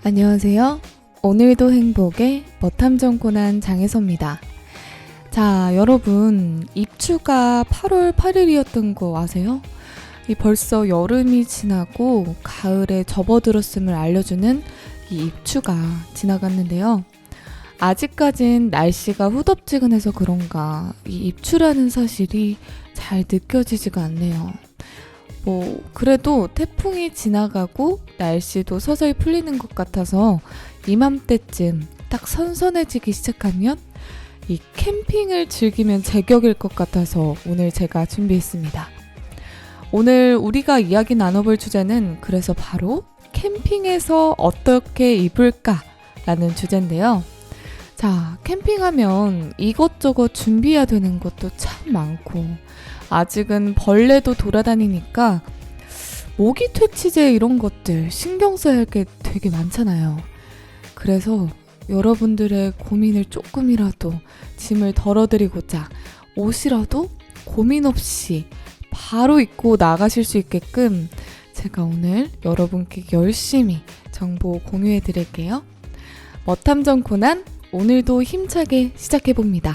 안녕하세요. 오늘도 행복의 멋탐정 코난 장혜서입니다. 자, 여러분, 입추가 8월 8일이었던 거 아세요? 벌써 여름이 지나고 가을에 접어들었음을 알려주는 이 입추가 지나갔는데요. 아직까진 날씨가 후덥지근해서 그런가 이 입추라는 사실이 잘 느껴지지가 않네요. 그래도 태풍이 지나가고 날씨도 서서히 풀리는 것 같아서 이맘때쯤 딱 선선해지기 시작하면 이 캠핑을 즐기면 제격일 것 같아서 오늘 제가 준비했습니다. 오늘 우리가 이야기 나눠볼 주제는 그래서 바로 캠핑에서 어떻게 입을까 라는 주제인데요. 자, 캠핑하면 이것저것 준비해야 되는 것도 참 많고 아직은 벌레도 돌아다니니까 모기 퇴치제 이런 것들 신경 써야 할 게 되게 많잖아요. 그래서 여러분들의 고민을 조금이라도 짐을 덜어드리고자 옷이라도 고민 없이 바로 입고 나가실 수 있게끔 제가 오늘 여러분께 열심히 정보 공유해 드릴게요. 멋탐정 코난 오늘도 힘차게 시작해봅니다.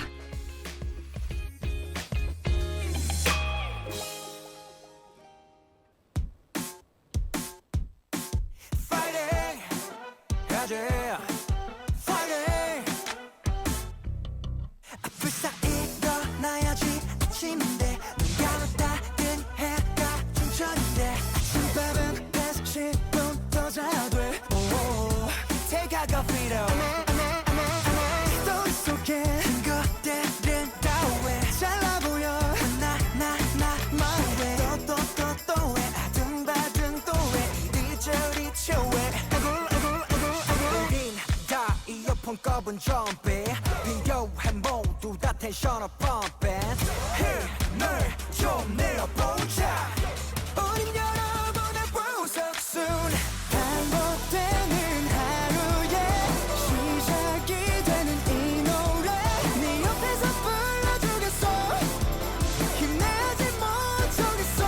kov은 점핑 빈교해 모두 다 텐션업 펌핑 힘을 좀 내어보자 우린 여러분의 보석순 반복되는 하루에 시작이 되는 이 노래 네 옆에서 불러주겠어 힘내지 못하겠어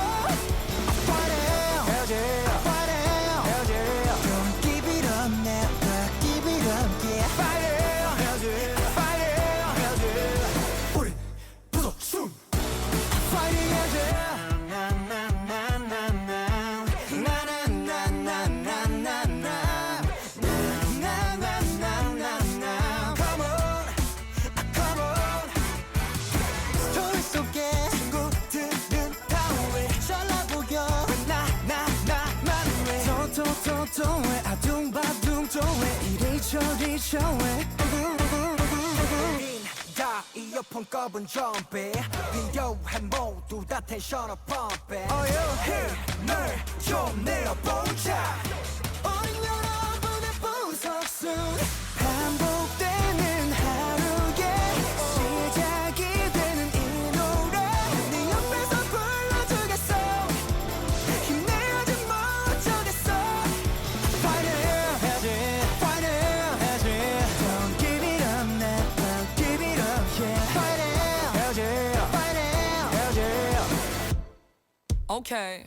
Fight it, fight it Don't give it up, never give it up, yeah 왜 아둥바둥 또왜 이리저리 저왜 다 이어폰 꼽은 좀비 비교해 모두 다 텐션업 펌핑 힘을 좀 내어보자 우린 여러분의 보석순 반복되는 하루에 시작이 되는 이 노래 네 옆에서 불러주겠어 힘내지 못하겠어 Fight it, fight it Don't give it up, never give it up, yeah Fight it, fight it Okay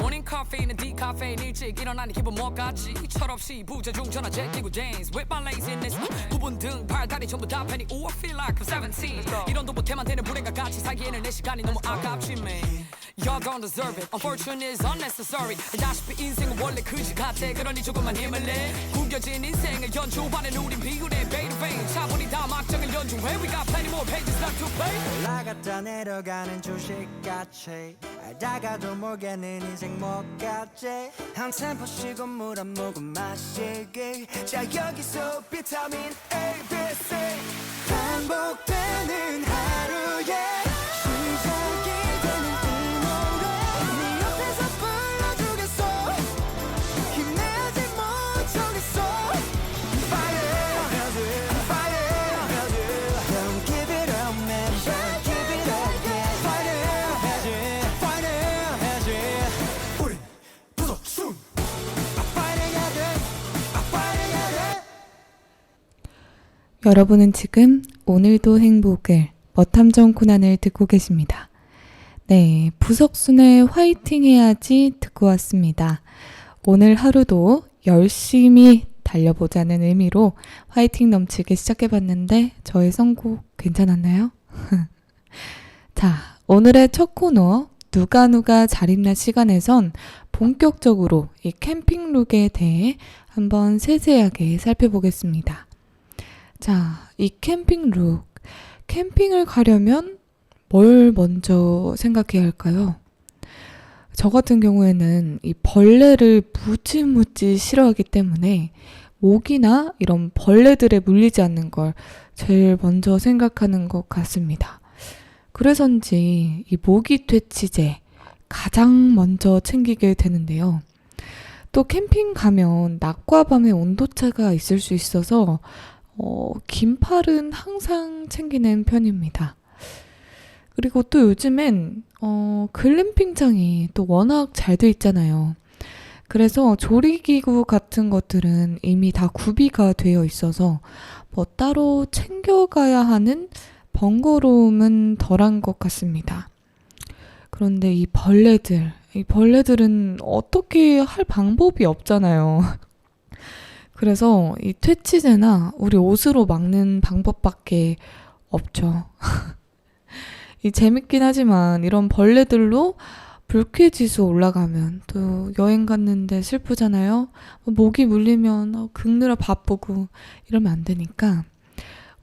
모닝 카페인은 디카페인 일찍 일어나는 기분 뭐까지 철없이 부재중 전화 제끼고 dance With my laziness 부분 등 팔다리 전부 다 팬이 Ooh I feel like I'm 17 이런도 못해만 되는 불행과 같이 살기에는 내 시간이 너무 아깝지 man Y'all don't deserve it Unfortunate is unnecessary 다시피 인생은 원래 그지 같아 그러니 조금만 힘을 내 구겨진 인생을 연주하는 우린 비운의 베이트베인 차분히 다 막정을 연주해 We got plenty more pages left to play 올라갔다 내려가는 주식같이 알다가도 모르겠는 인생 뭐같지 한 템포 쉬고 물 한 모금 마시기 자 여기서 비타민 A, B, C 반복되는 하루에 시작이 되는 이 노래 네 옆에서 불러주겠어 힘내지 못하겠어 Fight it, fight it Don't give it up, never give it up, yeah Fight it, 우린 부석순 여러분은 지금 오늘도 행복을 멋탐정 코난을 듣고 계십니다. 네, 부석순의 화이팅 해야지 듣고 왔습니다. 오늘 하루도 열심히 달려보자는 의미로 화이팅 넘치게 시작해봤는데 저의 선곡 괜찮았나요? 자, 오늘의 첫 코너 누가 잘입나 시간에선 본격적으로 이 캠핑룩에 대해 한번 세세하게 살펴보겠습니다. 자, 이 캠핑룩, 캠핑을 가려면 뭘 먼저 생각해야 할까요? 저 같은 경우에는 이 벌레를 무지 싫어하기 때문에 모기나 이런 벌레들에 물리지 않는 걸 제일 먼저 생각하는 것 같습니다. 그래서인지 이 모기 퇴치제 가장 먼저 챙기게 되는데요. 또 캠핑 가면 낮과 밤의 온도차가 있을 수 있어서 긴팔은 항상 챙기는 편입니다. 그리고 또 요즘엔 글램핑장이 또 워낙 잘 돼 있잖아요. 그래서 조리기구 같은 것들은 이미 다 구비가 되어 있어서 뭐 따로 챙겨가야 하는 번거로움은 덜한 것 같습니다. 그런데 이 벌레들은 어떻게 할 방법이 없잖아요. 그래서 이 퇴치제나 우리 옷으로 막는 방법밖에 없죠. 이 재밌긴 하지만 이런 벌레들로 불쾌지수 올라가면 또 여행 갔는데 슬프잖아요. 모기 물리면 긁느라 바쁘고 이러면 안 되니까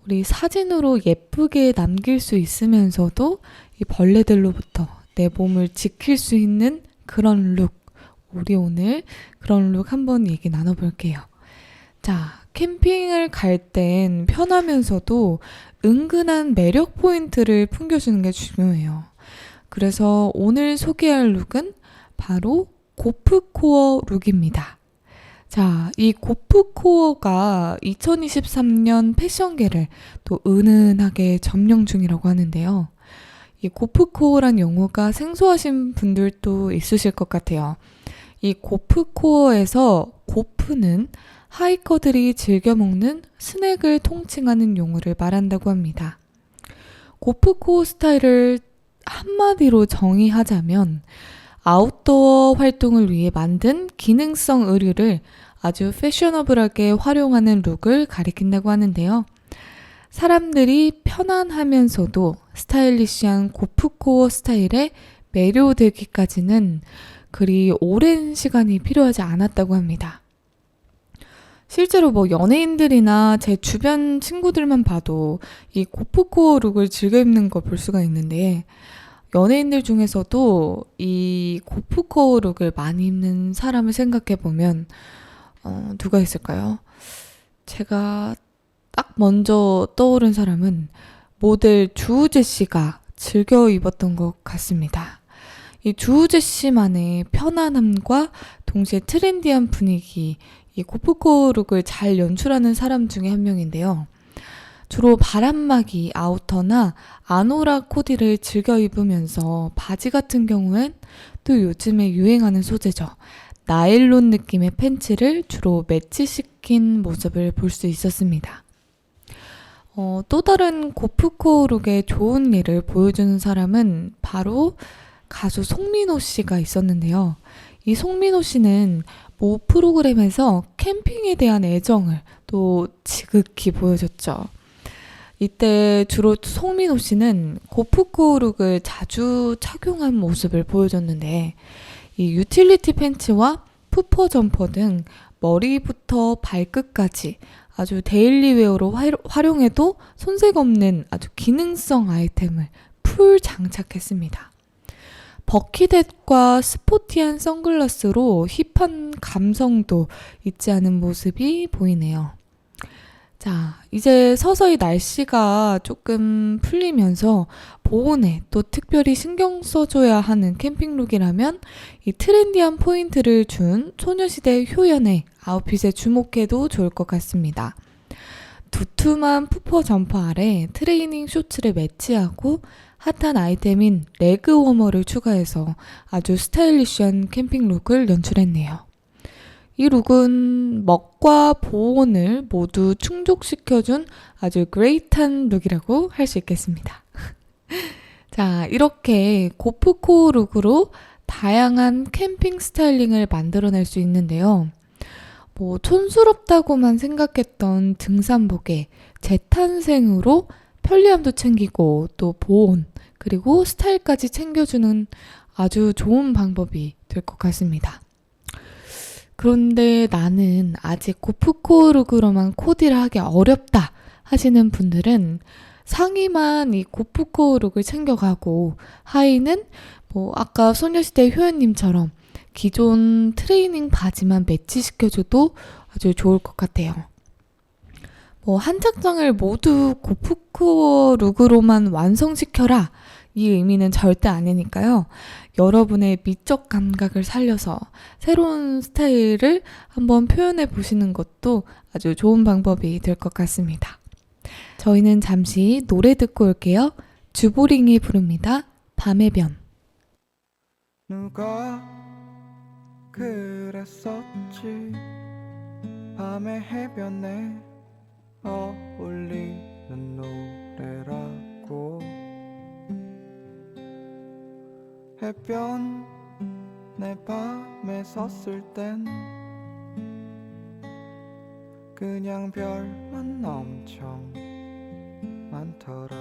우리 사진으로 예쁘게 남길 수 있으면서도 이 벌레들로부터 내 몸을 지킬 수 있는 그런 룩. 우리 오늘 그런 룩 한번 얘기 나눠볼게요. 자, 캠핑을 갈 땐 편하면서도 은근한 매력 포인트를 풍겨주는 게 중요해요. 그래서 오늘 소개할 룩은 바로 고프코어 룩입니다. 자, 이 고프코어가 2023년 패션계를 또 은은하게 점령 중이라고 하는데요. 이 고프코어란 용어가 생소하신 분들도 있으실 것 같아요. 이 고프코어에서 고프는 하이커들이 즐겨 먹는 스낵을 통칭하는 용어를 말한다고 합니다. 고프코어 스타일을 한마디로 정의하자면 아웃도어 활동을 위해 만든 기능성 의류를 아주 패셔너블하게 활용하는 룩을 가리킨다고 하는데요. 사람들이 편안하면서도 스타일리시한 고프코어 스타일에 매료되기까지는 그리 오랜 시간이 필요하지 않았다고 합니다. 실제로 뭐 연예인들이나 제 주변 친구들만 봐도 이 고프코어 룩을 즐겨 입는 걸 볼 수가 있는데 연예인들 중에서도 이 고프코어 룩을 많이 입는 사람을 생각해 보면 누가 있을까요? 제가 딱 먼저 떠오른 사람은 모델 주우재 씨가 즐겨 입었던 것 같습니다. 이 주우재 씨만의 편안함과 동시에 트렌디한 분위기, 이 고프코어 룩을 잘 연출하는 사람 중에 한 명인데요. 주로 바람막이 아우터나 아노라 코디를 즐겨 입으면서 바지 같은 경우엔 또 요즘에 유행하는 소재죠. 나일론 느낌의 팬츠를 주로 매치시킨 모습을 볼 수 있었습니다. 또 다른 고프코어 룩의 좋은 예를 보여주는 사람은 바로 가수 송민호 씨가 있었는데요. 이 송민호 씨는 모 프로그램에서 캠핑에 대한 애정을 또 지극히 보여줬죠. 이때 주로 송민호 씨는 고프코어 룩을 자주 착용한 모습을 보여줬는데 이 유틸리티 팬츠와 푸퍼 점퍼 등 머리부터 발끝까지 아주 데일리웨어로 활용해도 손색 없는 아주 기능성 아이템을 풀 장착했습니다. 버킷햇과 스포티한 선글라스로 힙한 감성도 잊지 않은 모습이 보이네요. 자, 이제 서서히 날씨가 조금 풀리면서 보온에 또 특별히 신경 써줘야 하는 캠핑룩이라면 이 트렌디한 포인트를 준 소녀시대 효연의 아웃핏에 주목해도 좋을 것 같습니다. 두툼한 푸퍼 점퍼 아래 트레이닝 쇼츠를 매치하고 핫한 아이템인 레그 워머를 추가해서 아주 스타일리시한 캠핑룩을 연출했네요. 이 룩은 먹과 보온을 모두 충족시켜준 아주 그레이트한 룩이라고 할 수 있겠습니다. 자, 이렇게 고프코어 룩으로 다양한 캠핑 스타일링을 만들어낼 수 있는데요. 촌스럽다고만 생각했던 등산복의 재탄생으로 편리함도 챙기고 또 보온 그리고 스타일까지 챙겨주는 아주 좋은 방법이 될 것 같습니다. 그런데 나는 아직 고프코 룩으로만 코디를 하기 어렵다 하시는 분들은 상의만 이 고프코 룩을 챙겨가고 하의는 아까 소녀시대 효연님처럼 기존 트레이닝 바지만 매치시켜줘도 아주 좋을 것 같아요. 한 착장을 모두 고프코 룩으로만 완성시켜라 이 의미는 절대 아니니까요. 여러분의 미적 감각을 살려서 새로운 스타일을 한번 표현해 보시는 것도 아주 좋은 방법이 될 것 같습니다. 저희는 잠시 노래 듣고 올게요. 주보링이 부릅니다. 밤의 변. 누가 그랬었지 밤의 해변에 어울리는 노래라고 해변 내 밤에 섰을 땐 그냥 별만 엄청 많더라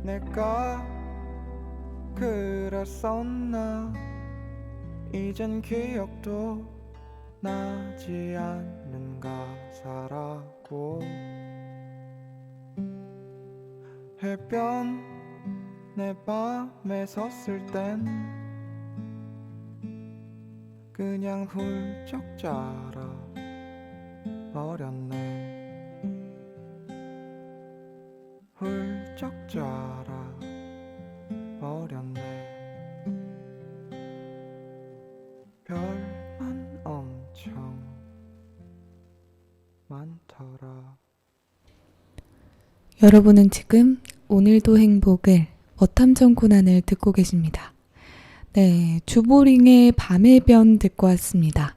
내가 그랬었나 이젠 기억도 나지 않는 가사라고 해변 내 밤에 섰을 땐 그냥 훌쩍 자라 버렸네 훌쩍 자라 버렸네 별만 엄청 많더라. 여러분은 지금 오늘도 행복을 멋탐정 코난을 듣고 계십니다. 네, 주보링의 밤의 변 듣고 왔습니다.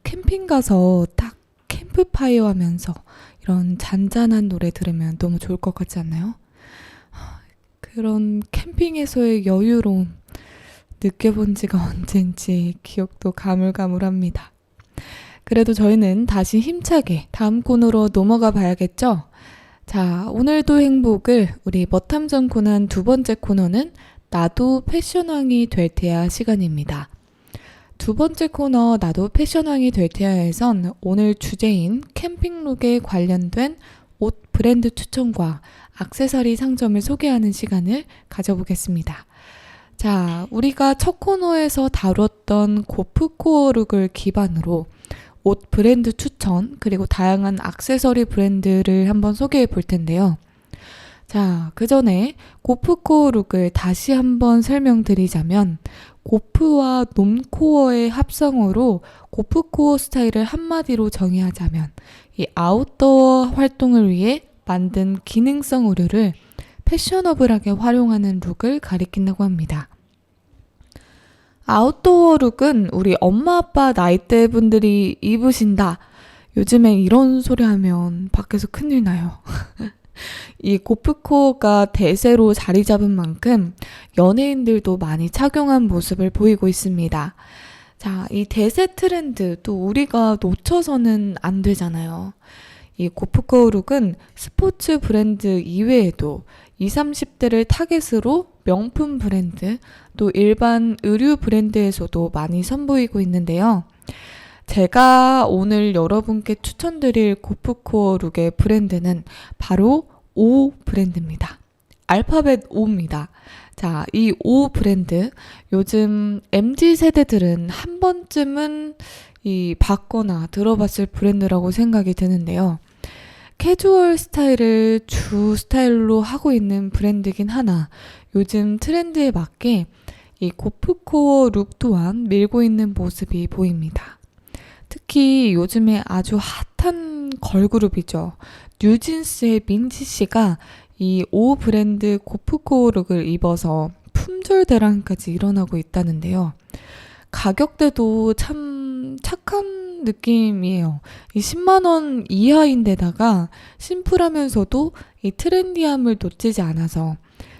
캠핑 가서 딱 캠프파이어 하면서 이런 잔잔한 노래 들으면 너무 좋을 것 같지 않나요? 그런 캠핑에서의 여유로움 느껴본 지가 언젠지 기억도 가물가물합니다. 그래도 저희는 다시 힘차게 다음 코너로 넘어가 봐야겠죠? 자, 오늘도 행복을 우리 멋탐정 코난 두 번째 코너는 나도 패션왕이 될 테야 시간입니다. 두 번째 코너 나도 패션왕이 될 테야에선 오늘 주제인 캠핑룩에 관련된 옷 브랜드 추천과 액세서리 상점을 소개하는 시간을 가져보겠습니다. 자, 우리가 첫 코너에서 다뤘던 고프코어 룩을 기반으로 옷 브랜드 추천 그리고 다양한 액세서리 브랜드를 한번 소개해 볼 텐데요. 자, 그 전에 고프코어 룩을 다시 한번 설명드리자면 고프와 놈코어의 합성어로 고프코어 스타일을 한마디로 정의하자면 이 아웃도어 활동을 위해 만든 기능성 의류를 패셔너블하게 활용하는 룩을 가리킨다고 합니다. 아웃도어 룩은 우리 엄마 아빠 나이대 분들이 입으신다. 요즘에 이런 소리 하면 밖에서 큰일 나요. 이 고프코어가 대세로 자리 잡은 만큼 연예인들도 많이 착용한 모습을 보이고 있습니다. 자, 이 대세 트렌드 또 우리가 놓쳐서는 안 되잖아요. 이 고프코어 룩은 스포츠 브랜드 이외에도 20, 30대를 타겟으로 명품 브랜드, 또 일반 의류 브랜드에서도 많이 선보이고 있는데요. 제가 오늘 여러분께 추천드릴 고프코어 룩의 브랜드는 바로 O 브랜드입니다. 알파벳 O입니다. 자, 이 O 브랜드, 요즘 MZ세대들은 한 번쯤은 봤거나 들어봤을 브랜드라고 생각이 드는데요. 캐주얼 스타일을 주 스타일로 하고 있는 브랜드긴 하나 요즘 트렌드에 맞게 이 고프코어 룩 또한 밀고 있는 모습이 보입니다. 특히 요즘에 아주 핫한 걸그룹이죠. 뉴진스의 민지 씨가 이 오 브랜드 고프코어 룩을 입어서 품절 대란까지 일어나고 있다는데요. 가격대도 참 착한 느낌이에요. 이 10만 원 이하인데다가 심플하면서도 이 트렌디함을 놓치지 않아서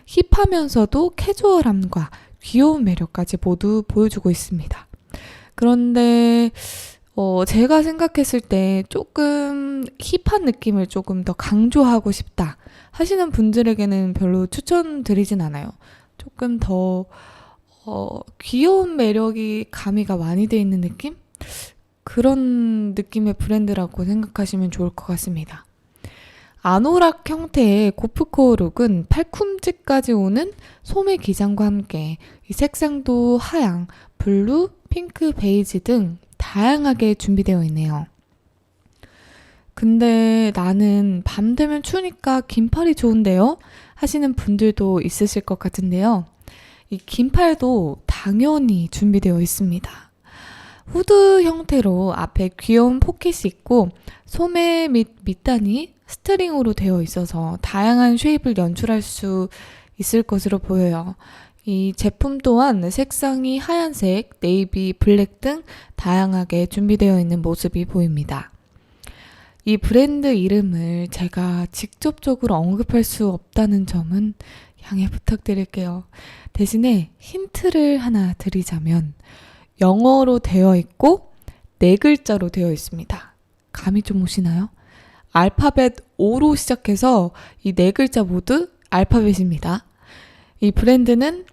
힙하면서도 캐주얼함과 귀여운 매력까지 모두 보여주고 있습니다. 그런데 제가 생각했을 때 조금 힙한 느낌을 조금 더 강조하고 싶다 하시는 분들에게는 별로 추천드리진 않아요. 조금 더 귀여운 매력이 가미가 많이 돼 있는 느낌? 그런 느낌의 브랜드라고 생각하시면 좋을 것 같습니다. 아노락 형태의 고프코어 룩은 팔꿈치까지 오는 소매 기장과 함께 이 색상도 하양, 블루, 핑크, 베이지 등 다양하게 준비되어 있네요. 근데 나는 밤 되면 추우니까 긴팔이 좋은데요? 하시는 분들도 있으실 것 같은데요. 이 긴팔도 당연히 준비되어 있습니다. 후드 형태로 앞에 귀여운 포켓이 있고 소매 및 밑단이 스트링으로 되어 있어서 다양한 쉐입을 연출할 수 있을 것으로 보여요. 이 제품 또한 색상이 하얀색, 네이비, 블랙 등 다양하게 준비되어 있는 모습이 보입니다. 이 브랜드 이름을 제가 직접적으로 언급할 수 없다는 점은 양해 부탁드릴게요. 대신에 힌트를 하나 드리자면 영어로 되어 있고 4글자로 되어 있습니다. 감이 좀 오시나요? 알파벳 O로 시작해서 이 4글자 모두 알파벳입니다. 이 브랜드는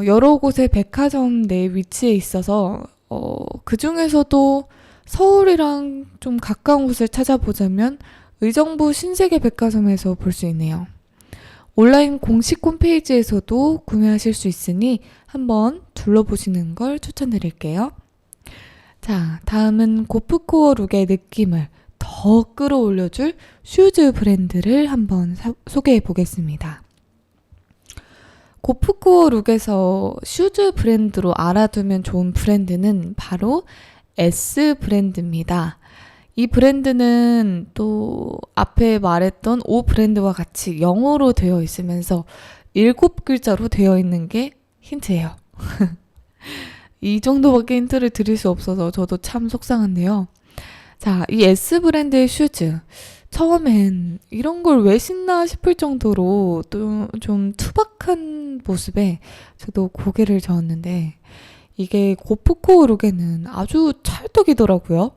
여러 곳의 백화점 내 위치해 있어서 그 중에서도 서울이랑 좀 가까운 곳을 찾아보자면 의정부 신세계 백화점에서 볼 수 있네요. 온라인 공식 홈페이지에서도 구매하실 수 있으니 한번 둘러보시는 걸 추천드릴게요. 자, 다음은 고프코어 룩의 느낌을 더 끌어올려줄 슈즈 브랜드를 한번 소개해 보겠습니다. 고프코어 룩에서 슈즈 브랜드로 알아두면 좋은 브랜드는 바로 S 브랜드입니다. 이 브랜드는 또 앞에 말했던 O 브랜드와 같이 영어로 되어 있으면서 7글자로 되어 있는 게 힌트예요. 이 정도밖에 힌트를 드릴 수 없어서 저도 참 속상한데요. 자, 이 S 브랜드의 슈즈. 처음엔 이런 걸 왜 신나 싶을 정도로 또 좀 투박한 모습에 저도 고개를 저었는데 이게 고프코 룩에는 아주 찰떡이더라고요.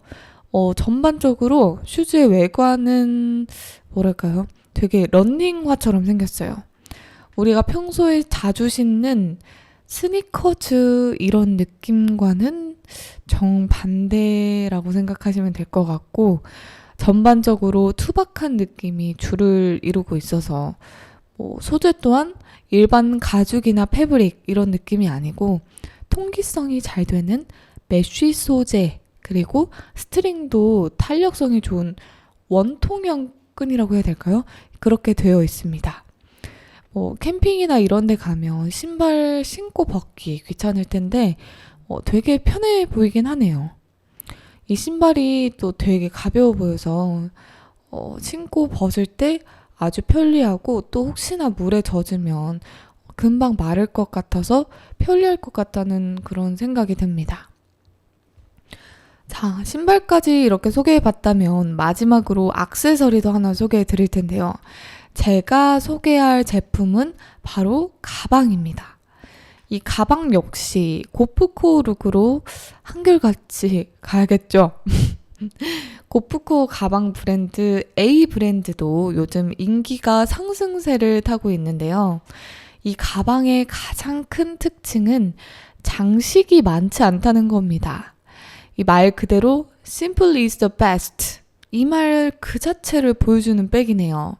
전반적으로 슈즈의 외관은 뭐랄까요? 되게 러닝화처럼 생겼어요. 우리가 평소에 자주 신는 스니커즈 이런 느낌과는 정반대라고 생각하시면 될 것 같고 전반적으로 투박한 느낌이 주를 이루고 있어서 소재 또한 일반 가죽이나 패브릭 이런 느낌이 아니고 통기성이 잘 되는 메쉬 소재 그리고 스트링도 탄력성이 좋은 원통형 끈이라고 해야 될까요? 그렇게 되어 있습니다. 캠핑이나 이런 데 가면 신발 신고 벗기 귀찮을 텐데 되게 편해 보이긴 하네요. 이 신발이 또 되게 가벼워 보여서 신고 벗을 때 아주 편리하고 또 혹시나 물에 젖으면 금방 마를 것 같아서 편리할 것 같다는 그런 생각이 듭니다. 자, 신발까지 이렇게 소개해봤다면 마지막으로 액세서리도 하나 소개해 드릴 텐데요. 제가 소개할 제품은 바로 가방입니다. 이 가방 역시 고프코 룩으로 한결같이 가야겠죠? 고프코 가방 브랜드 A 브랜드도 요즘 인기가 상승세를 타고 있는데요. 이 가방의 가장 큰 특징은 장식이 많지 않다는 겁니다. 이 말 그대로 simple is the best 이 말 그 자체를 보여주는 백이네요.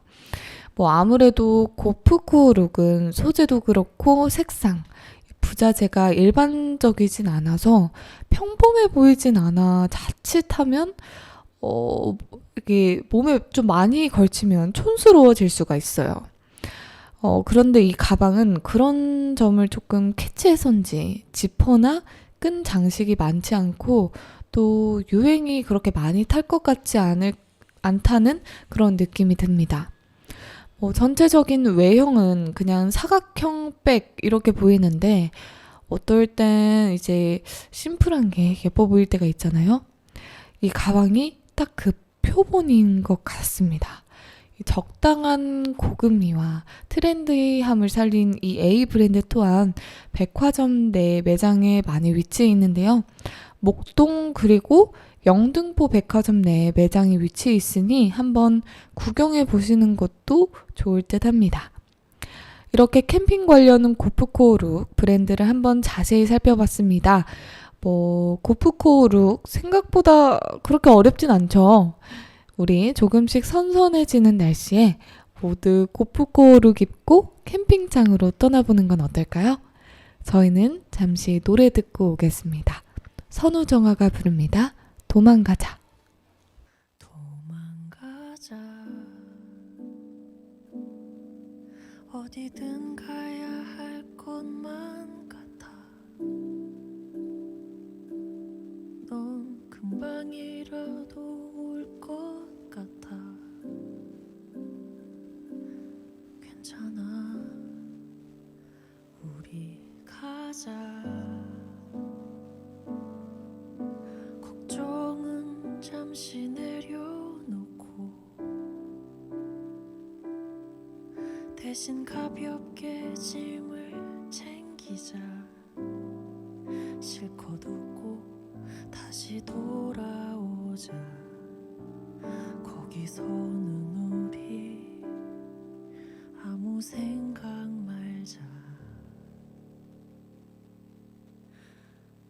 아무래도 고프코 룩은 소재도 그렇고 색상, 부자재가 일반적이진 않아서 평범해 보이진 않아 자칫하면 이게 몸에 좀 많이 걸치면 촌스러워질 수가 있어요. 그런데 이 가방은 그런 점을 조금 캐치해서인지 지퍼나 끈 장식이 많지 않고 또 유행이 그렇게 많이 탈 것 같지 않다는 그런 느낌이 듭니다. 전체적인 외형은 그냥 사각형 백 이렇게 보이는데 어떨 땐 이제 심플한 게 예뻐 보일 때가 있잖아요. 이 가방이 딱 그 표본인 것 같습니다. 적당한 고급미와 트렌디함을 살린 이 A 브랜드 또한 백화점 내 매장에 많이 위치해 있는데요. 목동 그리고 영등포 백화점 내에 매장이 위치해 있으니 한번 구경해 보시는 것도 좋을 듯 합니다. 이렇게 캠핑 관련 고프코 룩 브랜드를 한번 자세히 살펴봤습니다. 고프코 룩 생각보다 그렇게 어렵진 않죠. 우리 조금씩 선선해지는 날씨에 모두 고프코 룩 입고 캠핑장으로 떠나보는 건 어떨까요? 저희는 잠시 노래 듣고 오겠습니다. 선우정아가 부릅니다. 도망가자. 도망가자. 어디든 가야 할 곳만 같아. 넌 금방이라도 올 것 같아. 괜찮아. 우리 가자. 걱정은 잠시 내려놓고 대신 가볍게 짐을 챙기자. 실컷 웃고 다시 돌아오자. 거기서는 우리 아무 생각 말자.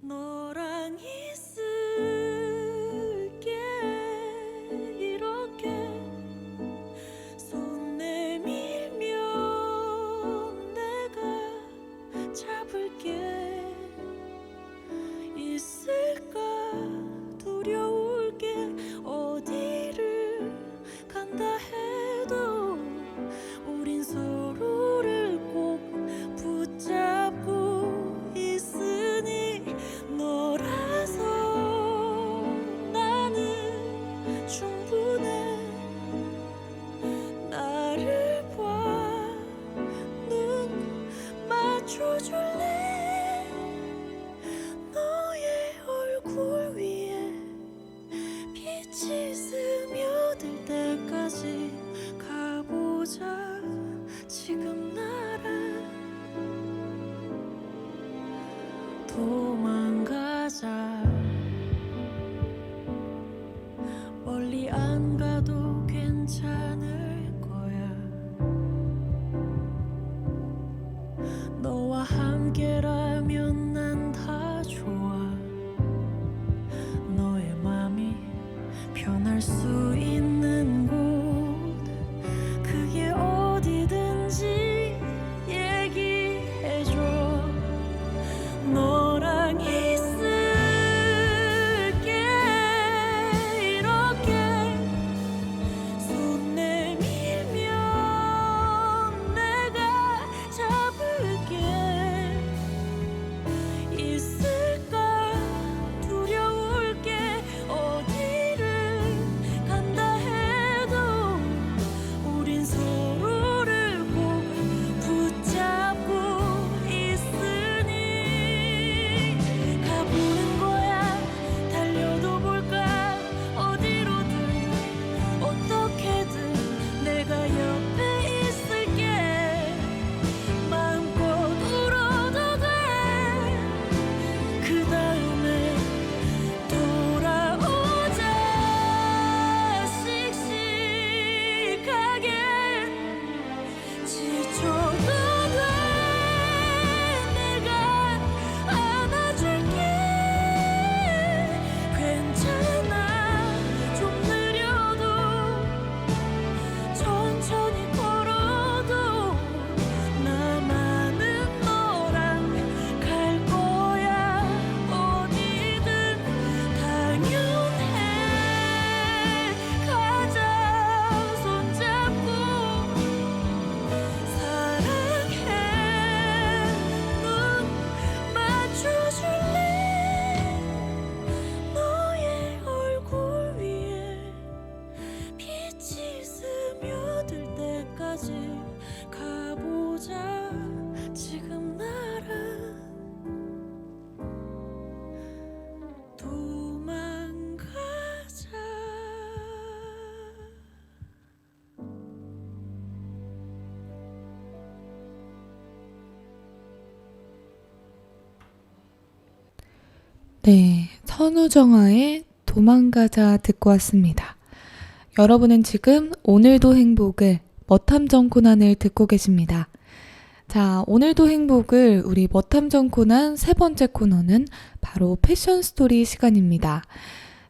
너랑 있을게. 이렇게 손 내밀면 내가 잡을게. 있을까 두려울 게. 어디를 간다 해도 우린 서로 도망가자. 멀리 안 가도 괜찮을 거야. 너와 함께라면 난 다 좋아. 너의 맘이 변할 수 있는 곳, 그게 어디든지 얘기해줘. 너랑 있을게. 이렇게 손 내밀면 내가 잡을게. 있을까 두려울 게 어디를 간다 해도 우린 서로를 꼭 붙잡고 있으니 가보는 거야. 달려도 볼까. 어디로든 어떻게든 내가 옆에 있을게. 마음껏 울어도 돼. 그 다음에 돌아오자. 씩씩하게 지쳐도 돼. 내가 안아줄게. 괜찮아. 좀 느려도 천천히 걸어도 나만은 너랑 갈 거야. 어디든 당연해. 가자. 손잡고 사랑해. 눈 맞춰줄래. 너의 얼굴 위에 빛이 스며들 때까지 가보자. 지금 나랑 도망가자. 네, 선우정아의 도망가자 듣고 왔습니다. 여러분은 지금 오늘도 행복을 멋탐정 코난을 듣고 계십니다. 자, 오늘도 행복을 우리 멋탐정 코난 세 번째 코너는 바로 패션 스토리 시간입니다.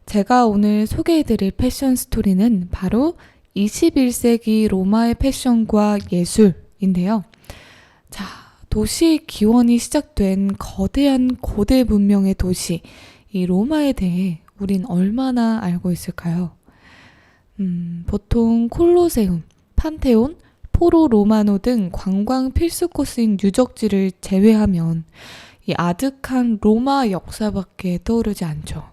제가 오늘 소개해드릴 패션 스토리는 바로 21세기 로마의 패션과 예술인데요. 자, 도시의 기원이 시작된 거대한 고대 문명의 도시, 이 로마에 대해 우린 얼마나 알고 있을까요? 보통 콜로세움, 판테온, 포로 로마노 등 관광 필수 코스인 유적지를 제외하면 이 아득한 로마 역사밖에 떠오르지 않죠.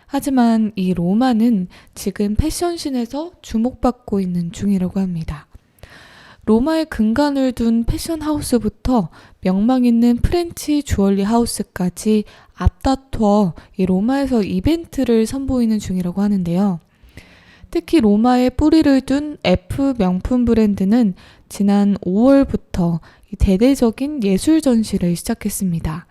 하지만 이 로마는 지금 패션신에서 주목받고 있는 중이라고 합니다. 로마의 근간을 둔 패션 하우스부터 명망 있는 프렌치 주얼리 하우스까지 앞다퉈 이 로마에서 이벤트를 선보이는 중이라고 하는데요. 특히 로마에 뿌리를 둔 F 명품 브랜드는 지난 5월부터 대대적인 예술 전시를 시작했습니다.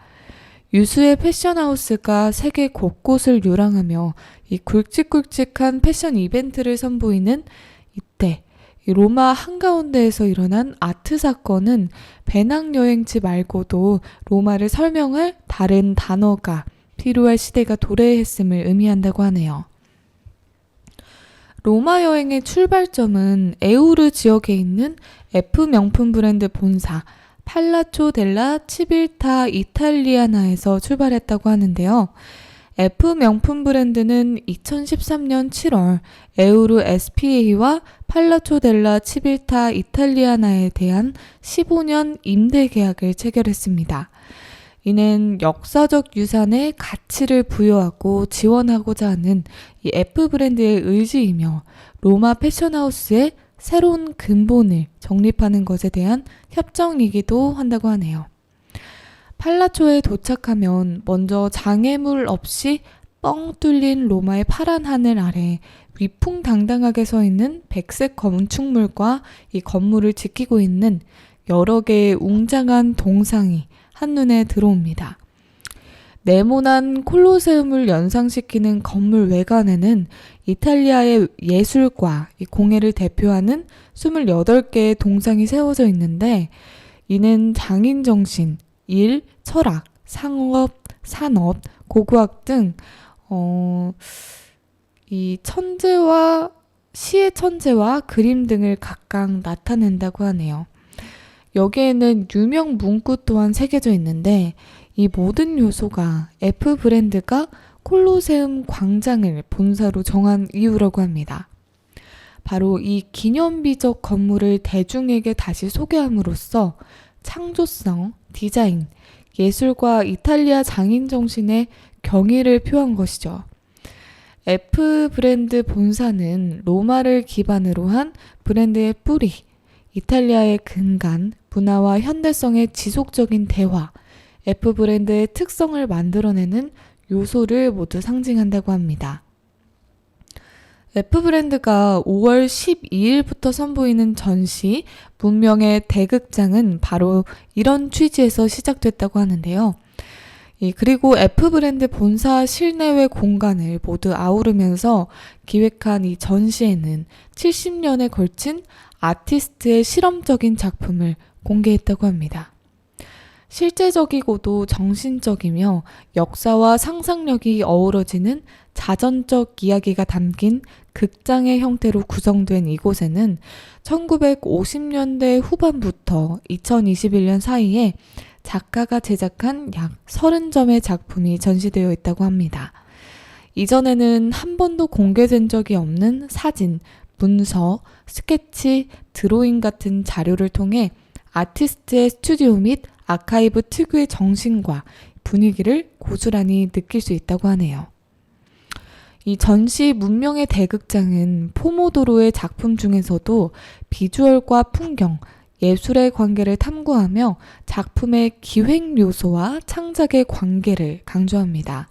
유수의 패션 하우스가 세계 곳곳을 유랑하며 이 굵직굵직한 패션 이벤트를 선보이는 이때 이 로마 한가운데에서 일어난 아트 사건은 배낭여행지 말고도 로마를 설명할 다른 단어가 필요할 시대가 도래했음을 의미한다고 하네요. 로마 여행의 출발점은 에우르 지역에 있는 F 명품 브랜드 본사 팔라초 델라 치빌타 이탈리아나에서 출발했다고 하는데요. F 명품 브랜드는 2013년 7월 에우르 SPA와 팔라초 델라 치빌타 이탈리아나에 대한 15년 임대 계약을 체결했습니다. 이는 역사적 유산의 가치를 부여하고 지원하고자 하는 이 F 브랜드의 의지이며 로마 패션하우스의 새로운 근본을 정립하는 것에 대한 협정이기도 한다고 하네요. 팔라초에 도착하면 먼저 장애물 없이 뻥 뚫린 로마의 파란 하늘 아래 위풍당당하게 서 있는 백색 건축물과 이 건물을 지키고 있는 여러 개의 웅장한 동상이 한눈에 들어옵니다. 네모난 콜로세움을 연상시키는 건물 외관에는 이탈리아의 예술과 이 공예를 대표하는 28개의 동상이 세워져 있는데 이는 장인 정신, 일, 철학, 상업, 산업, 고고학 등 이 천재와 시의 천재와 그림 등을 각각 나타낸다고 하네요. 여기에는 유명 문구 또한 새겨져 있는데 이 모든 요소가 F 브랜드가 콜로세움 광장을 본사로 정한 이유라고 합니다. 바로 이 기념비적 건물을 대중에게 다시 소개함으로써 창조성, 디자인, 예술과 이탈리아 장인 정신의 경의를 표한 것이죠. F 브랜드 본사는 로마를 기반으로 한 브랜드의 뿌리, 이탈리아의 근간, 문화와 현대성의 지속적인 대화, F 브랜드의 특성을 만들어내는 요소를 모두 상징한다고 합니다. F 브랜드가 5월 12일부터 선보이는 전시 문명의 대극장은 바로 이런 취지에서 시작됐다고 하는데요. 그리고 F 브랜드 본사 실내외 공간을 모두 아우르면서 기획한 이 전시에는 70년에 걸친 아티스트의 실험적인 작품을 공개했다고 합니다. 실제적이고도 정신적이며 역사와 상상력이 어우러지는 자전적 이야기가 담긴 극장의 형태로 구성된 이곳에는 1950년대 후반부터 2021년 사이에 작가가 제작한 약 30점의 작품이 전시되어 있다고 합니다. 이전에는 한 번도 공개된 적이 없는 사진, 문서, 스케치, 드로잉 같은 자료를 통해 아티스트의 스튜디오 및 아카이브 특유의 정신과 분위기를 고스란히 느낄 수 있다고 하네요. 이 전시 문명의 대극장은 포모도로의 작품 중에서도 비주얼과 풍경, 예술의 관계를 탐구하며 작품의 기획 요소와 창작의 관계를 강조합니다.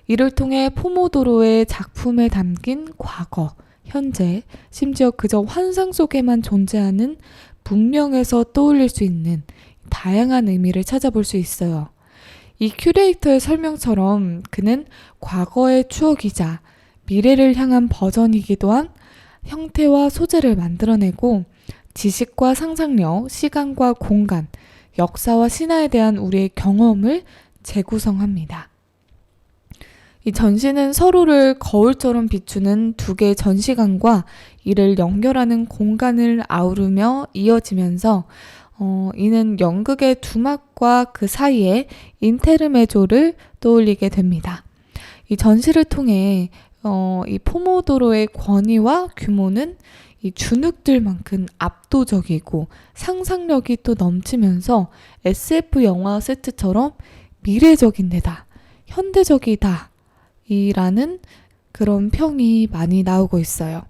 이를 통해 포모도로의 작품에 담긴 과거, 현재, 심지어 그저 환상 속에만 존재하는 문명에서 떠올릴 수 있는 다양한 의미를 찾아볼 수 있어요. 이 큐레이터의 설명처럼 그는 과거의 추억이자 미래를 향한 버전이기도 한 형태와 소재를 만들어내고 지식과 상상력, 시간과 공간, 역사와 신화에 대한 우리의 경험을 재구성합니다. 이 전시는 서로를 거울처럼 비추는 두 개의 전시관과 이를 연결하는 공간을 아우르며 이어지면서 이는 연극의 두막과 그 사이에 인테르메조를 떠올리게 됩니다. 이 전시를 통해 이 포모도로의 권위와 규모는 이 주눅들만큼 압도적이고 상상력이 또 넘치면서 SF 영화 세트처럼 미래적인 데다, 현대적이다 이라는 그런 평이 많이 나오고 있어요.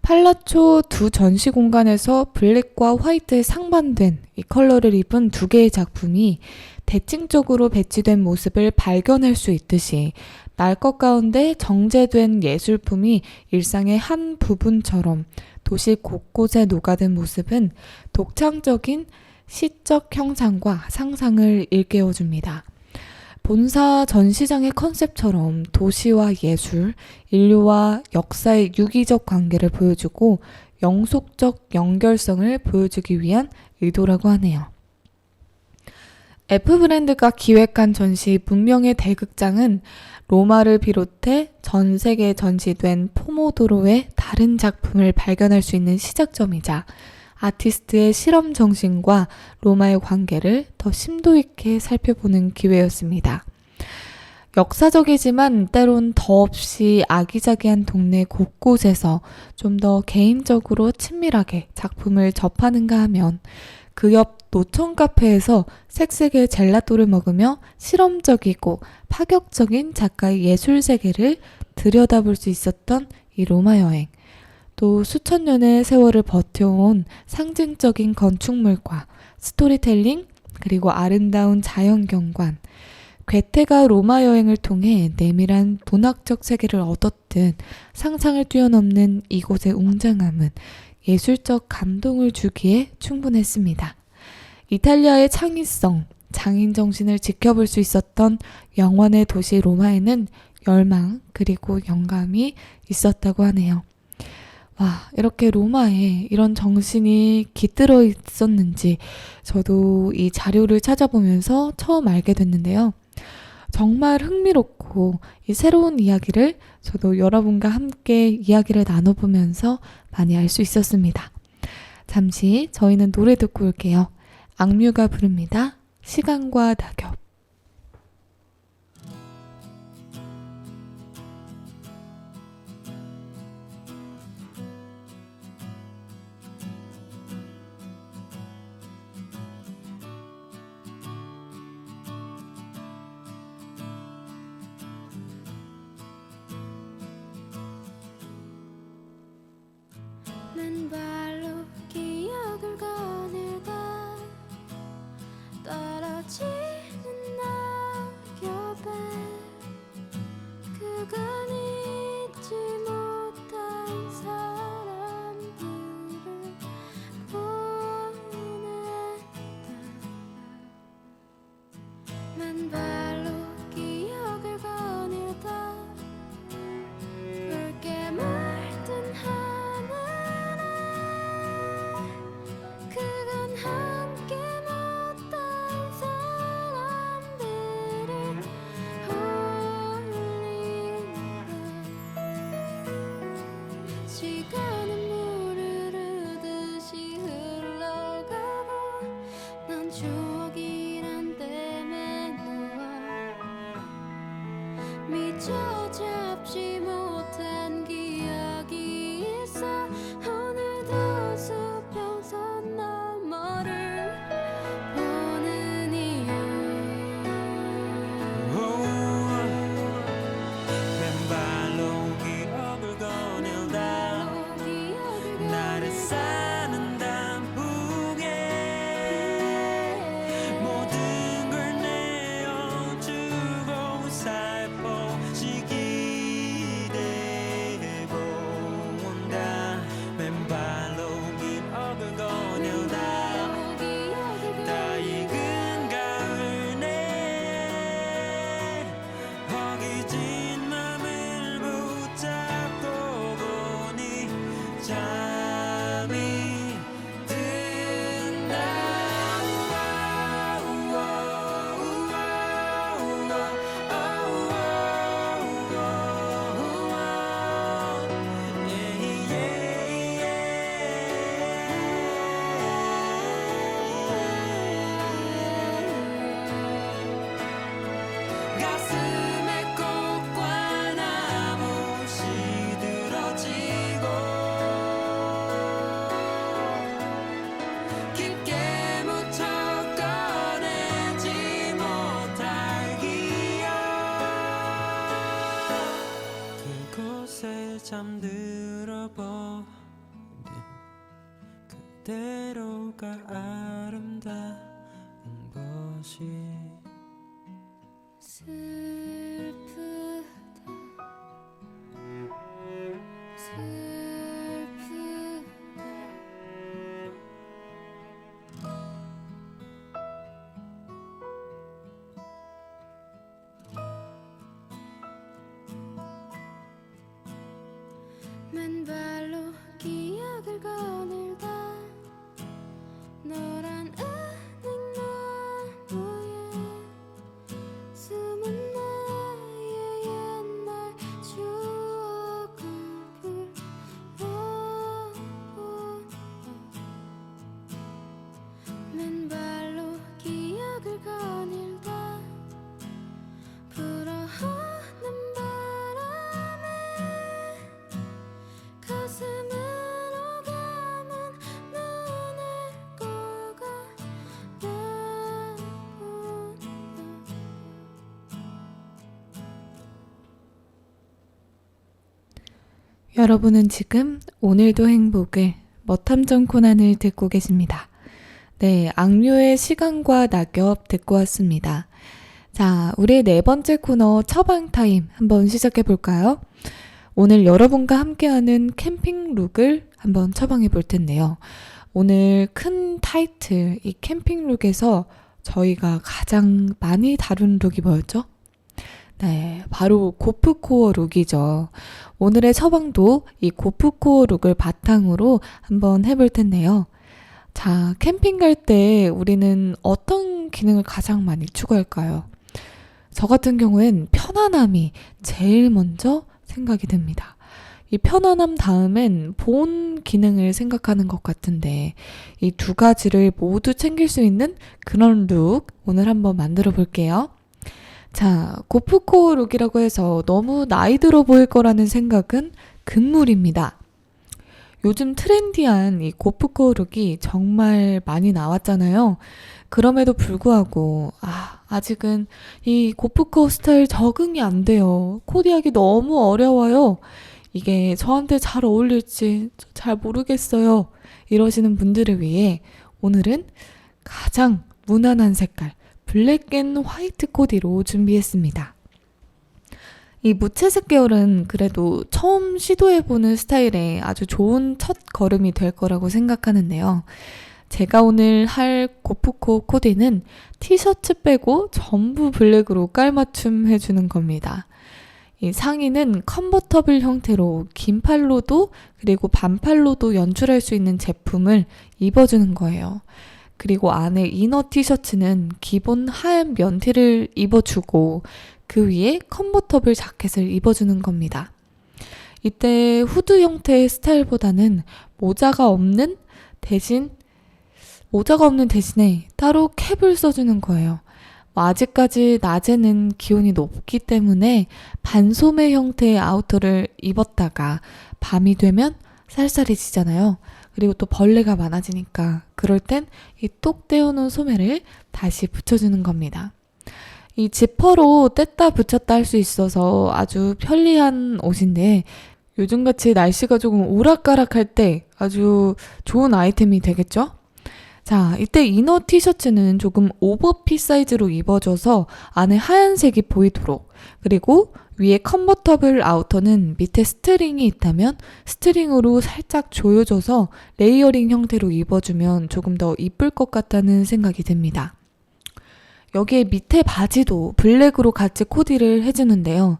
팔라초 두 전시 공간에서 블랙과 화이트에 상반된 이 컬러를 입은 두 개의 작품이 대칭적으로 배치된 모습을 발견할 수 있듯이 날 것 가운데 정제된 예술품이 일상의 한 부분처럼 도시 곳곳에 녹아든 모습은 독창적인 시적 형상과 상상을 일깨워줍니다. 본사 전시장의 컨셉처럼 도시와 예술, 인류와 역사의 유기적 관계를 보여주고 영속적 연결성을 보여주기 위한 의도라고 하네요. F 브랜드가 기획한 전시 문명의 대극장은 로마를 비롯해 전 세계에 전시된 포모도로의 다른 작품을 발견할 수 있는 시작점이자 아티스트의 실험 정신과 로마의 관계를 더 심도 있게 살펴보는 기회였습니다. 역사적이지만 때론 더없이 아기자기한 동네 곳곳에서 좀 더 개인적으로 친밀하게 작품을 접하는가 하면 그 옆 노천 카페에서 색색의 젤라또를 먹으며 실험적이고 파격적인 작가의 예술 세계를 들여다볼 수 있었던 이 로마 여행. 또 수천 년의 세월을 버텨온 상징적인 건축물과 스토리텔링 그리고 아름다운 자연경관, 괴테가 로마 여행을 통해 내밀한 문학적 세계를 얻었든 상상을 뛰어넘는 이곳의 웅장함은 예술적 감동을 주기에 충분했습니다. 이탈리아의 창의성, 장인 정신을 지켜볼 수 있었던 영원의 도시 로마에는 열망 그리고 영감이 있었다고 하네요. 와, 이렇게 로마에 이런 정신이 깃들어 있었는지 저도 이 자료를 찾아보면서 처음 알게 됐는데요. 정말 흥미롭고 이 새로운 이야기를 저도 여러분과 함께 이야기를 나눠보면서 많이 알 수 있었습니다. 잠시 저희는 노래 듣고 올게요. 악뮤가 부릅니다. 시간과 낙엽. 맨발로 기억을 거닐다 떨어지는 낙엽에 그간 잊지 못한 사람들을 보냈다. 맨발로 기억을 거닐다 붉게 물든 하늘에 그간 함께 못한 사람들을 올린다. 시간은 물을 흐르듯이 흘러가고 난 추억이란 댐에 누워 미처 잡지 못한 기억이 있어 오늘도 수평선 너머를 보는 이유 맨발로 기억을 거닐다 나를 사는 단풍에 모든 걸 내어주고 살포시 기대본다 맨발로 기억을 거닐다 다 익은 가을 내 허기진 맘을 붙잡고 보니 잠이 든다. 가슴에 꽃과 나무 시들어지고 깊게 묻혀 꺼내지 못할 기억 그곳에 잠들어 버린 그대로가 아름다운 것이 슬프다 슬프다 맨발로 기억을 거닐다 노란 은행 나무에 숨은 나의 옛날 추억을 불러본다 맨발로 기억을 거닐다 불어오는 바람에 가슴으로 감은 눈을 꼬가 나본다 여러분은 지금 오늘도 행복을 멋탐정 코난을 듣고 계십니다. 네, 악뮤의 시간과 낙엽 듣고 왔습니다. 자, 우리의 네 번째 코너 처방타임 한번 시작해 볼까요? 오늘 여러분과 함께하는 캠핑 룩을 한번 처방해 볼 텐데요. 오늘 큰 타이틀, 이 캠핑 룩에서 저희가 가장 많이 다룬 룩이 뭐였죠? 네, 바로 고프코어 룩이죠. 오늘의 처방도 이 고프코어 룩을 바탕으로 한번 해볼 텐데요. 자, 캠핑 갈 때 우리는 어떤 기능을 가장 많이 추구할까요? 저 같은 경우엔 편안함이 제일 먼저 생각이 듭니다. 이 편안함 다음엔 보온 기능을 생각하는 것 같은데 이 두 가지를 모두 챙길 수 있는 그런 룩 오늘 한번 만들어 볼게요. 자, 고프코어 룩이라고 해서 너무 나이 들어 보일 거라는 생각은 금물입니다. 요즘 트렌디한 이 고프코어 룩이 정말 많이 나왔잖아요. 그럼에도 불구하고 아직은 이 고프코어 스타일 적응이 안 돼요. 코디하기 너무 어려워요. 이게 저한테 잘 어울릴지 잘 모르겠어요. 이러시는 분들을 위해 오늘은 가장 무난한 색깔 블랙 앤 화이트 코디로 준비했습니다. 이 무채색 계열은 그래도 처음 시도해보는 스타일에 아주 좋은 첫 걸음이 될 거라고 생각하는데요. 제가 오늘 할 고프코어 코디는 티셔츠 빼고 전부 블랙으로 깔맞춤 해주는 겁니다. 이 상의는 컨버터블 형태로 긴 팔로도 그리고 반팔로도 연출할 수 있는 제품을 입어주는 거예요. 그리고 안에 이너 티셔츠는 기본 하얀 면티를 입어주고 그 위에 컨버터블 자켓을 입어주는 겁니다. 이때 후드 형태의 스타일보다는 모자가 없는 대신에 따로 캡을 써주는 거예요. 아직까지 낮에는 기온이 높기 때문에 반소매 형태의 아우터를 입었다가 밤이 되면 쌀쌀해지잖아요. 그리고 또 벌레가 많아지니까 그럴 땐 이 똑 떼어놓은 소매를 다시 붙여주는 겁니다. 이 지퍼로 뗐다 붙였다 할 수 있어서 아주 편리한 옷인데 요즘같이 날씨가 조금 오락가락할 때 아주 좋은 아이템이 되겠죠? 자, 이때 이너 티셔츠는 조금 오버핏 사이즈로 입어줘서 안에 하얀색이 보이도록 그리고 위에 컨버터블 아우터는 밑에 스트링이 있다면 스트링으로 살짝 조여줘서 레이어링 형태로 입어주면 조금 더 이쁠 것 같다는 생각이 듭니다. 여기에 밑에 바지도 블랙으로 같이 코디를 해주는데요.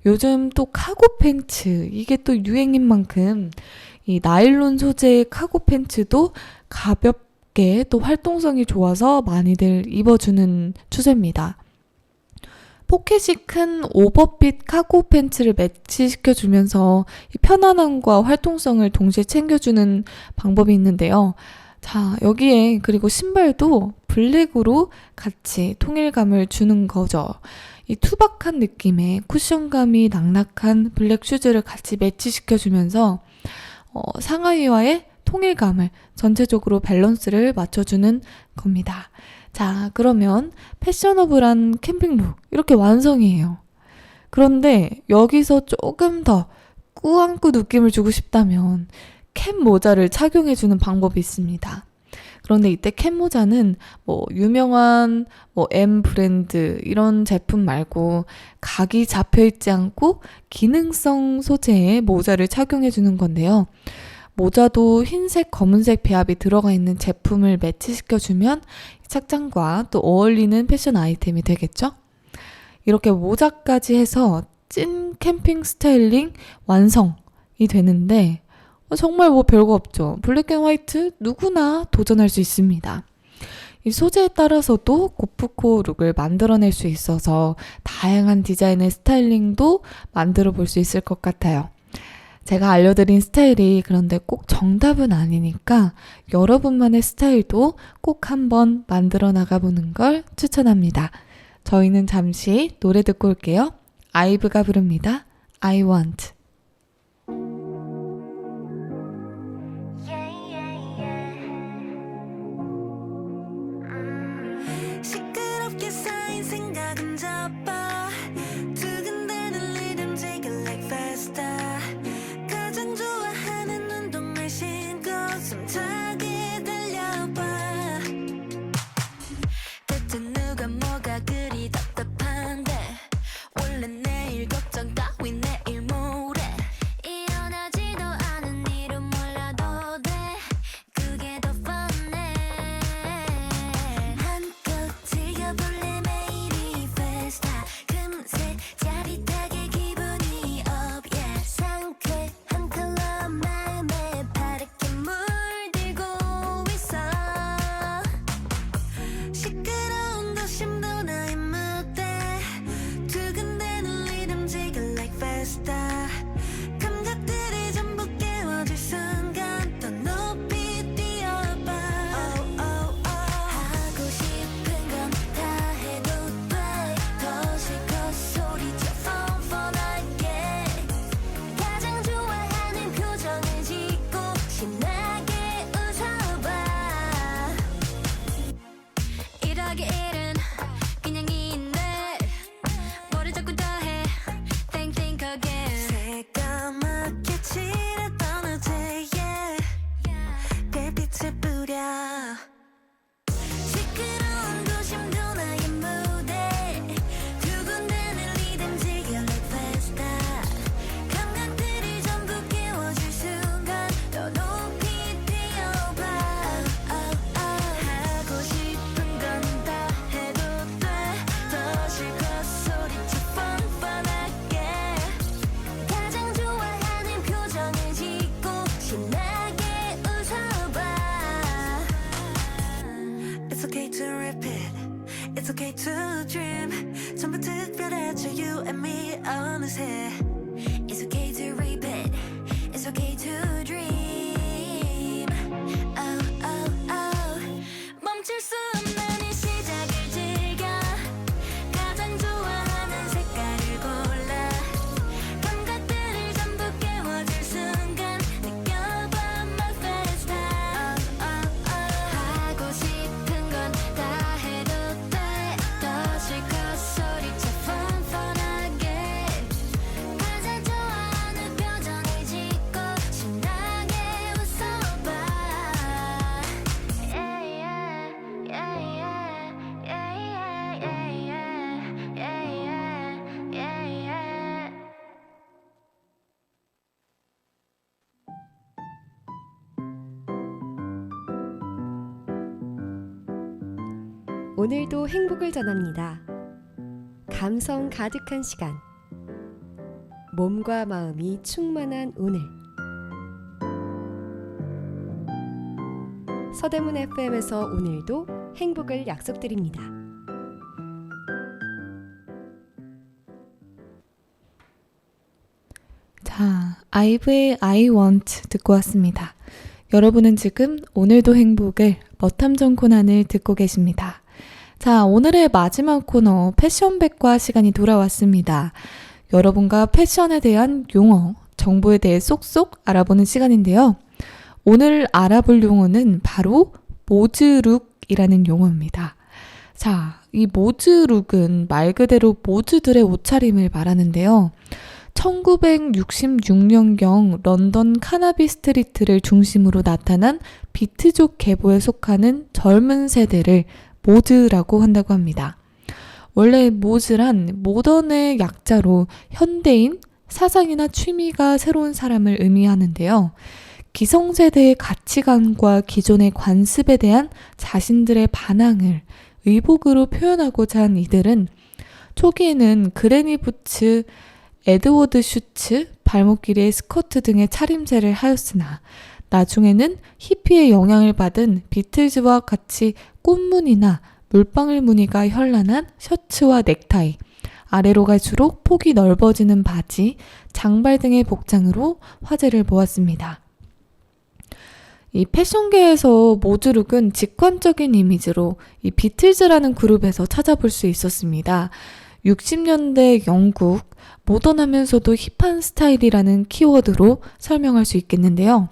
요즘 또 카고 팬츠, 이게 또 유행인 만큼 이 나일론 소재의 카고 팬츠도 가볍게 또 활동성이 좋아서 많이들 입어주는 추세입니다. 포켓이 큰 오버핏 카고 팬츠를 매치시켜주면서 이 편안함과 활동성을 동시에 챙겨주는 방법이 있는데요. 자, 여기에 그리고 신발도 블랙으로 같이 통일감을 주는 거죠. 이 투박한 느낌의 쿠션감이 낙낙한 블랙 슈즈를 같이 매치시켜주면서 상하이와의 통일감을 전체적으로 밸런스를 맞춰주는 겁니다. 자, 그러면 패셔너블한 캠핑룩 이렇게 완성이에요. 그런데 여기서 조금 더 꾸안꾸 느낌을 주고 싶다면 캡 모자를 착용해주는 방법이 있습니다. 그런데 이때 캡 모자는 유명한 M 브랜드 이런 제품 말고 각이 잡혀있지 않고 기능성 소재의 모자를 착용해주는 건데요. 모자도 흰색, 검은색 배합이 들어가 있는 제품을 매치시켜주면 착장과 또 어울리는 패션 아이템이 되겠죠? 이렇게 모자까지 해서 찐 캠핑 스타일링 완성이 되는데 정말 별거 없죠. 블랙 앤 화이트 누구나 도전할 수 있습니다. 이 소재에 따라서도 고프코어 룩을 만들어낼 수 있어서 다양한 디자인의 스타일링도 만들어 볼 수 있을 것 같아요. 제가 알려드린 스타일이 그런데 꼭 정답은 아니니까 여러분만의 스타일도 꼭 한번 만들어 나가보는 걸 추천합니다. 저희는 잠시 노래 듣고 올게요. 아이브가 부릅니다. I want. 시끄럽게 쌓인 생각은 접어 두근대는 리듬 take it like faster 가장 좋아하는 운동을 신고 숨차게 달려봐 대체 누가 뭐가 그리 답답한데 원래 내일 걱정 따위 내일 모레 okay to dream 전부 특별해져 you and me 어느새 It's okay to repeat It's okay to dream Oh oh oh 멈출 수 없는 이 시작을 즐겨 가장 좋아하는 색깔을 골라 감각들을 전부 깨워줄 순간 느껴봐 my first time oh, oh, oh. 하고 싶은 건 다 해도 돼더 실컷 소리쳐 펀펀하게 가장 좋아하는 표정을 짓고 신나게 웃어봐 yeah, yeah, yeah, yeah, yeah, yeah, yeah, yeah, yeah. 오늘도 행복을 전합니다. 감성 가득한 시간. 몸과 마음이 충만한 오늘. 서대문 FM에서 오늘도 행복을 약속드립니다. 자, 아이브의 I want 듣고 왔습니다. 여러분은 지금 오늘도 행복을 멋탐정 코난을 듣고 계십니다. 자, 오늘의 마지막 코너 패션백과 시간이 돌아왔습니다. 여러분과 패션에 대한 용어, 정보에 대해 쏙쏙 알아보는 시간인데요. 오늘 알아볼 용어는 바로 모즈룩이라는 용어입니다. 자, 이 모즈룩은 말 그대로 모즈들의 옷차림을 말하는데요. 1966년경 런던 카나비 스트리트를 중심으로 나타난 비트족 계보에 속하는 젊은 세대를 모즈라고 한다고 합니다. 원래 모즈란 모던의 약자로 현대인, 사상이나 취미가 새로운 사람을 의미하는데요. 기성세대의 가치관과 기존의 관습에 대한 자신들의 반항을 의복으로 표현하고자 한 이들은 초기에는 그레니 부츠, 에드워드 슈츠, 발목 길이의 스커트 등의 차림새를 하였으나 나중에는 히피의 영향을 받은 비틀즈와 같이 꽃무늬나 물방울 무늬가 현란한 셔츠와 넥타이, 아래로 갈수록 폭이 넓어지는 바지, 장발 등의 복장으로 화제를 모았습니다. 이 패션계에서 모즈룩은 직관적인 이미지로 이 비틀즈라는 그룹에서 찾아볼 수 있었습니다. 60년대 영국, 모던하면서도 힙한 스타일이라는 키워드로 설명할 수 있겠는데요.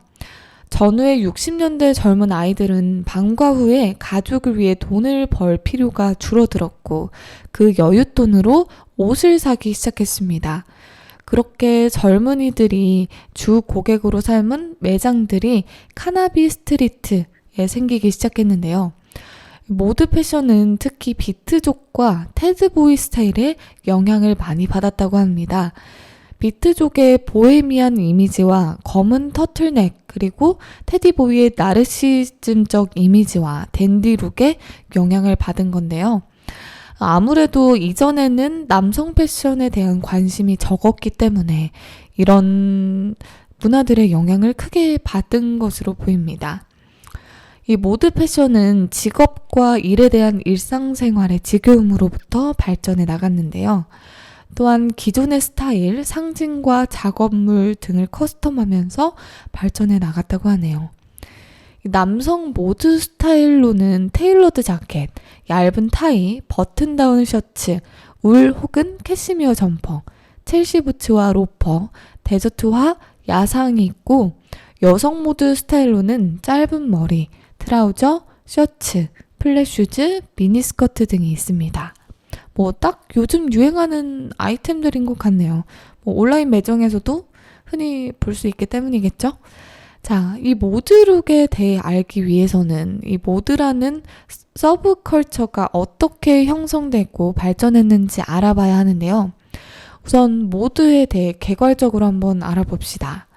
전후의 60년대 젊은 아이들은 방과 후에 가족을 위해 돈을 벌 필요가 줄어들었고 그 여윳돈으로 옷을 사기 시작했습니다. 그렇게 젊은이들이 주 고객으로 삼은 매장들이 카나비 스트리트에 생기기 시작했는데요. 모드 패션은 특히 비트족과 테드보이 스타일에 영향을 많이 받았다고 합니다. 비트족의 보헤미안 이미지와 검은 터틀넥 그리고 테디보이의 나르시즘적 이미지와 댄디룩에 영향을 받은 건데요. 아무래도 이전에는 남성 패션에 대한 관심이 적었기 때문에 이런 문화들의 영향을 크게 받은 것으로 보입니다. 이 모드 패션은 직업과 일에 대한 일상생활의 지겨움으로부터 발전해 나갔는데요. 또한 기존의 스타일, 상징과 작업물 등을 커스텀하면서 발전해 나갔다고 하네요. 남성 모드 스타일로는 테일러드 자켓, 얇은 타이, 버튼 다운 셔츠, 울 혹은 캐시미어 점퍼, 첼시 부츠와 로퍼, 데저트화, 야상이 있고 여성 모드 스타일로는 짧은 머리, 트라우저, 셔츠, 플랫슈즈, 미니스커트 등이 있습니다. 딱 요즘 유행하는 아이템들인 것 같네요. 온라인 매장에서도 흔히 볼 수 있기 때문이겠죠? 자, 이 모드룩에 대해 알기 위해서는 이 모드라는 서브컬처가 어떻게 형성되고 발전했는지 알아봐야 하는데요. 우선 모드에 대해 개괄적으로 한번 알아봅시다.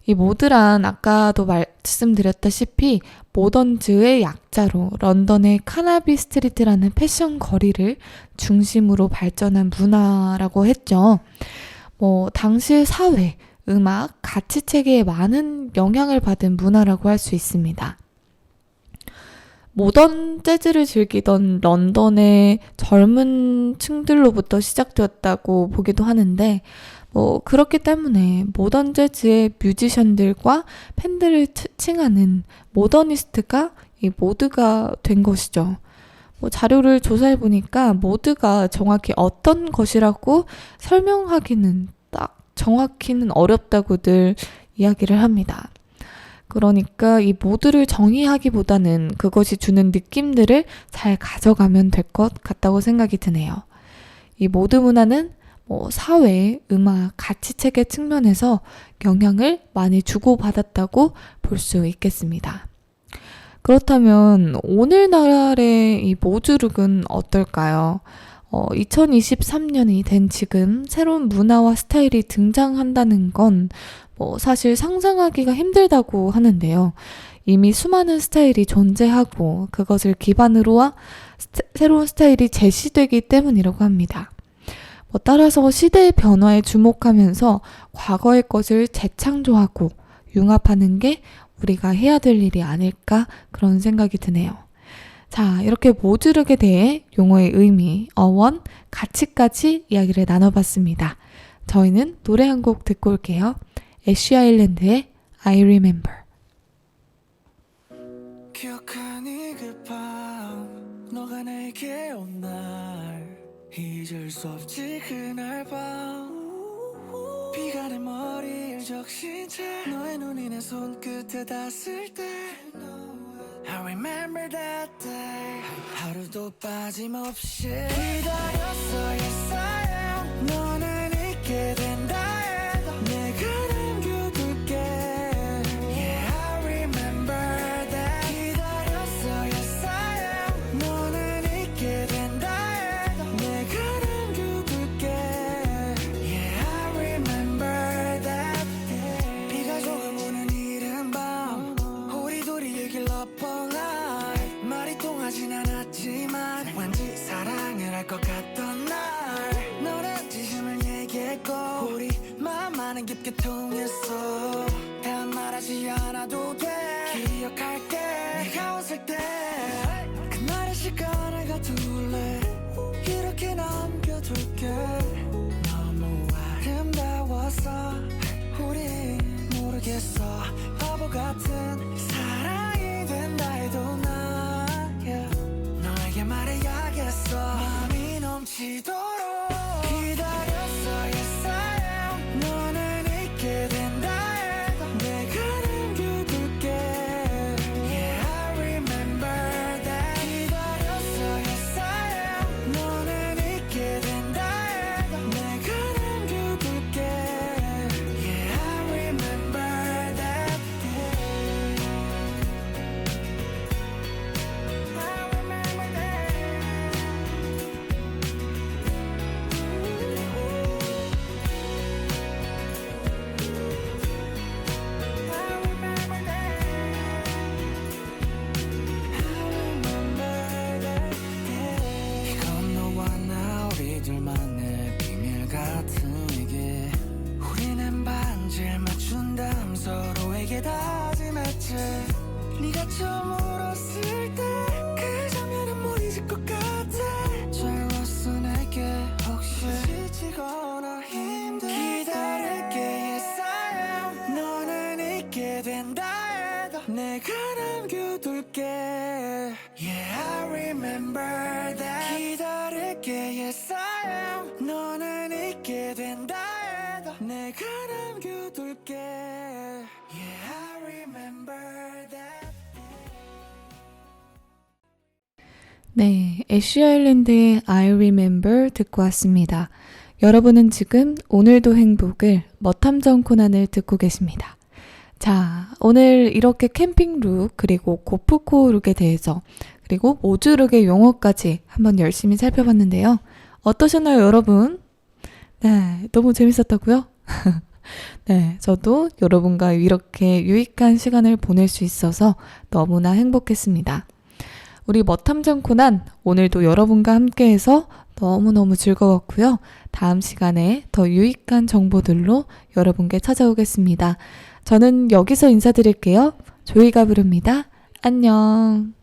이 모드란 아까도 말씀드렸다시피 모던즈의 약자로 런던의 카나비 스트리트라는 패션 거리를 중심으로 발전한 문화라고 했죠. 당시의 사회, 음악, 가치체계에 많은 영향을 받은 문화라고 할 수 있습니다. 모던 재즈를 즐기던 런던의 젊은 층들로부터 시작되었다고 보기도 하는데 그렇기 때문에 모던 재즈의 뮤지션들과 팬들을 칭하는 모더니스트가 이 모드가 된 것이죠. 자료를 조사해 보니까 모드가 정확히 어떤 것이라고 설명하기는 딱 정확히는 어렵다고들 이야기를 합니다. 그러니까 이 모드를 정의하기보다는 그것이 주는 느낌들을 잘 가져가면 될 것 같다고 생각이 드네요. 이 모드 문화는 사회, 음악, 가치체계 측면에서 영향을 많이 주고받았다고 볼 수 있겠습니다. 그렇다면 오늘날의 이 모주룩은 어떨까요? 2023년이 된 지금 새로운 문화와 스타일이 등장한다는 건 사실 상상하기가 힘들다고 하는데요. 이미 수많은 스타일이 존재하고 그것을 기반으로 새로운 스타일이 제시되기 때문이라고 합니다. 따라서 시대의 변화에 주목하면서 과거의 것을 재창조하고 융합하는 게 우리가 해야 될 일이 아닐까 그런 생각이 드네요. 자, 이렇게 모주룩에 대해 용어의 의미, 어원, 가치까지 이야기를 나눠봤습니다. 저희는 노래 한 곡 듣고 올게요. 애쉬 아일랜드의 I Remember. 기억하니 그 밤 너가 내게 온 날 잊을 수 없지 그날 밤 비가 내 머리를 적신 채 너의 눈이 내 손끝에 닿았을 때 I remember that day 하루도 빠짐없이 기다렸어 yes I am 너는 있게 된다 해도 내가 남겨둘게 Yeah I remember that 기다렸어 yes I am 너는 있게 된다 해도 내가 남겨둘게 Yeah I remember that day 비가 조금 오는 이른 밤 우리 둘이 얘기를 엎어라 말이 통하진 않았지만 왠지 사랑을 할 것 같던 날 너는 진심을 얘기했고 우리 마음만은 깊게 통했어 다 말하지 않아도 돼 기억할게 네가 웃을 때 그날의 시간을 가둘래 이렇게 남겨둘게 너무 아름다워서 우린 모르겠어 바보 같은 사랑이 된다 해도 나 너에게 말해야겠어 마음이 넘치도록 기다렸어 yes I am 너는 있게 된다 해도 내가 남겨둘게 Yeah I remember that 기다렸어 yes I am 너는 있게 된다 해도 내가 남겨둘게 Yeah I remember that day I remember that I remember that I remember that day 이건 너와 나 우리 둘만의 비밀 같은 얘기 우리는 반지를 맞춘 다음 서로에게 다짐했지 네가 처음 울었을 때 그 장면은 못 잊을 것 같아 젊었어 내게 혹시 지치거나 힘들 기다릴게 yes I am 너는 있게 된다 해도 내가 남겨둘게 Yeah I remember that 기다릴게 yes I am 너는 있게 된다 해도 내가 남겨둘게 Yeah I remember that 네, 애쉬 아일랜드의 I Remember 듣고 왔습니다. 여러분은 지금 오늘도 행복을 멋탐정 코난을 듣고 계십니다. 자, 오늘 이렇게 캠핑 룩 그리고 고프코 룩에 대해서 그리고 모주 룩의 용어까지 한번 열심히 살펴봤는데요. 어떠셨나요, 여러분? 네, 너무 재밌었다고요? 네, 저도 여러분과 이렇게 유익한 시간을 보낼 수 있어서 너무나 행복했습니다. 우리 멋탐정 코난 오늘도 여러분과 함께해서 너무너무 즐거웠고요. 다음 시간에 더 유익한 정보들로 여러분께 찾아오겠습니다. 저는 여기서 인사드릴게요. 조이가 부릅니다. 안녕.